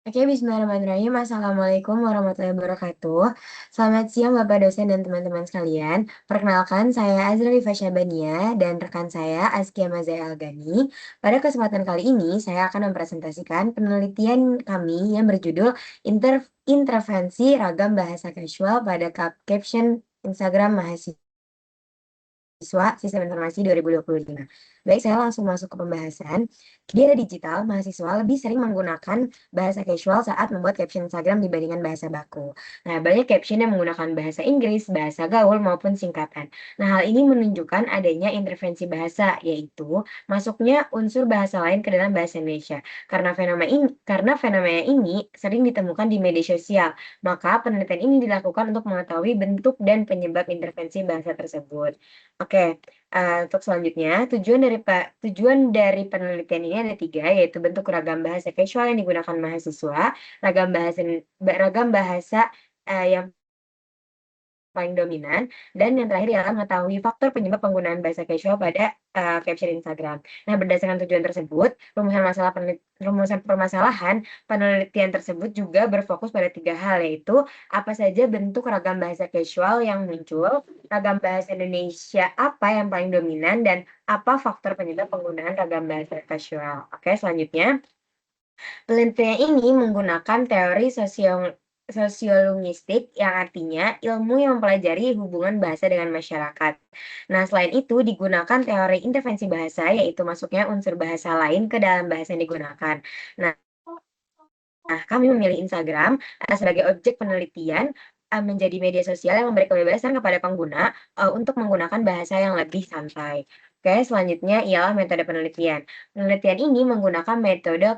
Oke, bismillahirrahmanirrahim. Assalamualaikum warahmatullahi wabarakatuh. Selamat siang Bapak dosen dan teman-teman sekalian. Perkenalkan, saya Azra Rifa Syabania dan rekan saya Askia Mazai Algani. Pada kesempatan kali ini, saya akan mempresentasikan penelitian kami yang berjudul Intervensi Ragam Bahasa Casual pada Caption Instagram Mahasiswa Sistem Informasi 2025. Baik, saya langsung masuk ke pembahasan. Di era digital, mahasiswa lebih sering menggunakan bahasa casual saat membuat caption Instagram dibandingkan bahasa baku. Nah, banyak caption yang menggunakan bahasa Inggris, bahasa gaul, maupun singkatan. Nah, hal ini menunjukkan adanya intervensi bahasa, yaitu masuknya unsur bahasa lain ke dalam bahasa Indonesia. Karena fenomena ini sering ditemukan di media sosial, maka penelitian ini dilakukan untuk mengetahui bentuk dan penyebab intervensi bahasa tersebut. Oke, untuk selanjutnya, tujuan dari penelitian ini ada 3, yaitu bentuk ragam bahasa casual yang digunakan mahasiswa, ragam bahasa, yang paling dominan, dan yang terakhir ialah mengetahui faktor penyebab penggunaan bahasa casual pada, caption Instagram. Nah, berdasarkan tujuan tersebut, rumusan permasalahan penelitian tersebut juga berfokus pada 3 hal, yaitu apa saja bentuk ragam bahasa casual yang muncul, ragam bahasa Indonesia apa yang paling dominan, dan apa faktor penyebab penggunaan ragam bahasa casual. Oke, selanjutnya, penelitian ini menggunakan teori sosiolinguistik yang artinya ilmu yang mempelajari hubungan bahasa dengan masyarakat. Nah, selain itu digunakan teori intervensi bahasa, yaitu masuknya unsur bahasa lain ke dalam bahasa yang digunakan. Nah, kami memilih Instagram sebagai objek penelitian menjadi media sosial yang memberi kebebasan kepada pengguna untuk menggunakan bahasa yang lebih santai. Oke, selanjutnya ialah metode penelitian. Penelitian ini menggunakan metode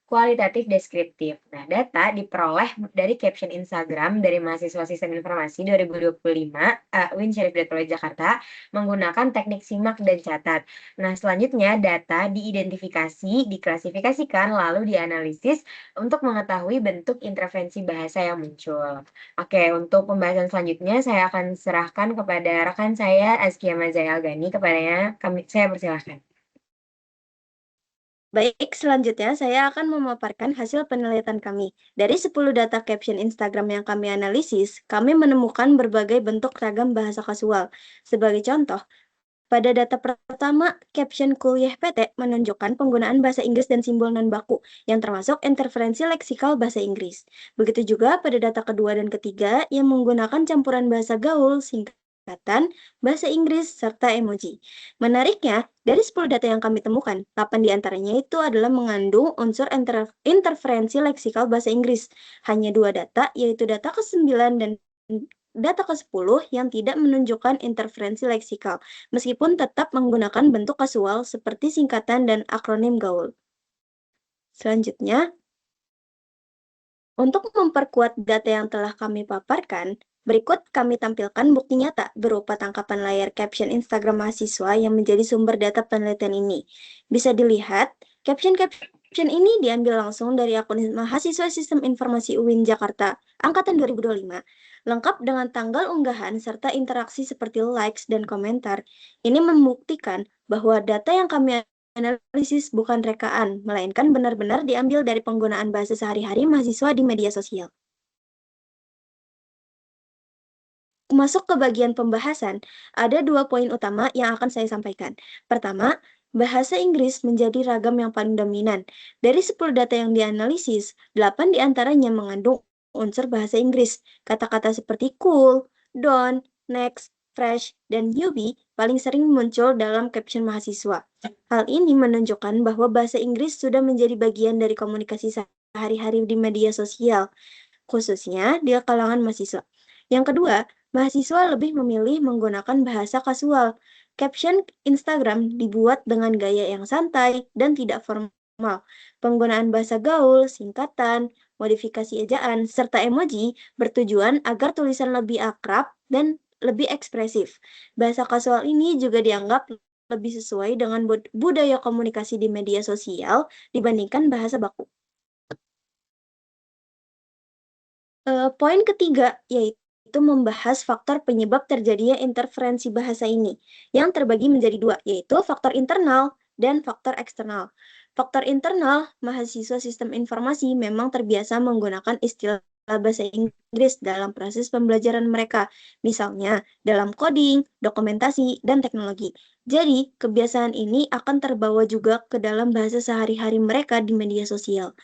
kualitatif deskriptif. Nah, data diperoleh dari caption Instagram dari mahasiswa Sistem Informasi 2025 UIN Syarif Hidayatullah Jakarta menggunakan teknik simak dan catat. Nah, selanjutnya data diidentifikasi, diklasifikasikan, lalu dianalisis untuk mengetahui bentuk intervensi bahasa yang muncul. Oke, untuk pembahasan selanjutnya saya akan serahkan kepada rekan saya Azkia Mazai Algani. Saya persilahkan. Baik, selanjutnya saya akan memaparkan hasil penelitian kami. Dari 10 data caption Instagram yang kami analisis, kami menemukan berbagai bentuk ragam bahasa kasual. Sebagai contoh, pada data pertama, caption kuliah PT menunjukkan penggunaan bahasa Inggris dan simbol non-baku, yang termasuk interferensi leksikal bahasa Inggris. Begitu juga pada data kedua dan ketiga, yang menggunakan campuran bahasa gaul, singkatan, bahasa Inggris, serta emoji. Menariknya, dari 10 data yang kami temukan, 8 diantaranya itu adalah mengandung unsur interferensi leksikal bahasa Inggris. Hanya 2 data, yaitu data ke-9 dan data ke-10 yang tidak menunjukkan interferensi leksikal, meskipun tetap menggunakan bentuk kasual seperti singkatan dan akronim gaul. Selanjutnya, untuk memperkuat data yang telah kami paparkan, berikut kami tampilkan bukti nyata berupa tangkapan layar caption Instagram mahasiswa yang menjadi sumber data penelitian ini. Bisa dilihat, caption ini diambil langsung dari akun mahasiswa Sistem Informasi UIN Jakarta angkatan 2025, lengkap dengan tanggal unggahan serta interaksi seperti likes dan komentar. Ini membuktikan bahwa data yang kami analisis bukan rekaan, melainkan benar-benar diambil dari penggunaan bahasa sehari-hari mahasiswa di media sosial. Masuk ke bagian pembahasan, ada 2 poin utama yang akan saya sampaikan. Pertama, bahasa Inggris menjadi ragam yang paling dominan. Dari 10 data yang dianalisis, 8 diantaranya mengandung unsur bahasa Inggris. Kata-kata seperti cool, don't, next, fresh, dan newbie paling sering muncul dalam caption mahasiswa. Hal ini menunjukkan bahwa bahasa Inggris sudah menjadi bagian dari komunikasi sehari-hari di media sosial, khususnya di kalangan mahasiswa. Yang kedua, mahasiswa lebih memilih menggunakan bahasa kasual. Caption Instagram dibuat dengan gaya yang santai dan tidak formal. Penggunaan bahasa gaul, singkatan, modifikasi ejaan, serta emoji bertujuan agar tulisan lebih akrab dan lebih ekspresif. Bahasa kasual ini juga dianggap lebih sesuai dengan budaya komunikasi di media sosial dibandingkan bahasa baku. Poin ketiga yaitu membahas faktor penyebab terjadinya interferensi bahasa ini, yang terbagi menjadi 2, yaitu faktor internal dan faktor eksternal. Faktor internal, mahasiswa sistem informasi memang terbiasa menggunakan istilah bahasa Inggris dalam proses pembelajaran mereka, misalnya dalam coding, dokumentasi, dan teknologi. Jadi, kebiasaan ini akan terbawa juga ke dalam bahasa sehari-hari mereka di media sosial.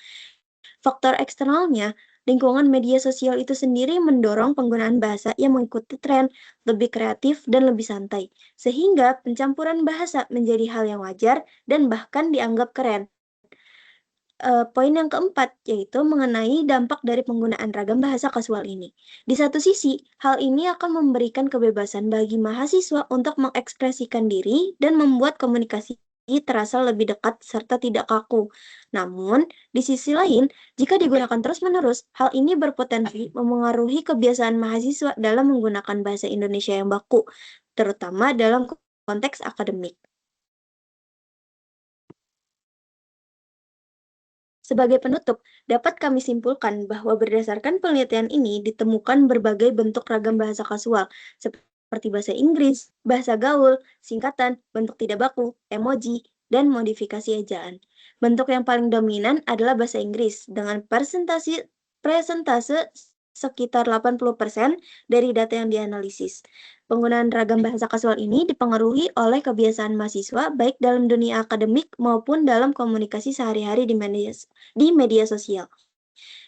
Faktor eksternalnya, lingkungan media sosial itu sendiri mendorong penggunaan bahasa yang mengikuti tren, lebih kreatif, dan lebih santai, sehingga pencampuran bahasa menjadi hal yang wajar dan bahkan dianggap keren. Poin yang keempat, yaitu mengenai dampak dari penggunaan ragam bahasa kasual ini. Di satu sisi, hal ini akan memberikan kebebasan bagi mahasiswa untuk mengekspresikan diri dan membuat komunikasi terasa lebih dekat serta tidak kaku. Namun, di sisi lain, jika digunakan terus-menerus, hal ini berpotensi memengaruhi kebiasaan mahasiswa dalam menggunakan bahasa Indonesia yang baku, terutama dalam konteks akademik. Sebagai penutup, dapat kami simpulkan bahwa berdasarkan penelitian ini ditemukan berbagai bentuk ragam bahasa kasual, seperti bahasa Inggris, bahasa gaul, singkatan, bentuk tidak baku, emoji, dan modifikasi ejaan. Bentuk yang paling dominan adalah bahasa Inggris dengan presentase sekitar 80% dari data yang dianalisis. Penggunaan ragam bahasa kasual ini dipengaruhi oleh kebiasaan mahasiswa baik dalam dunia akademik maupun dalam komunikasi sehari-hari di media sosial.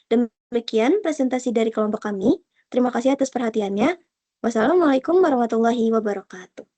Demikian presentasi dari kelompok kami. Terima kasih atas perhatiannya. Wassalamualaikum warahmatullahi wabarakatuh.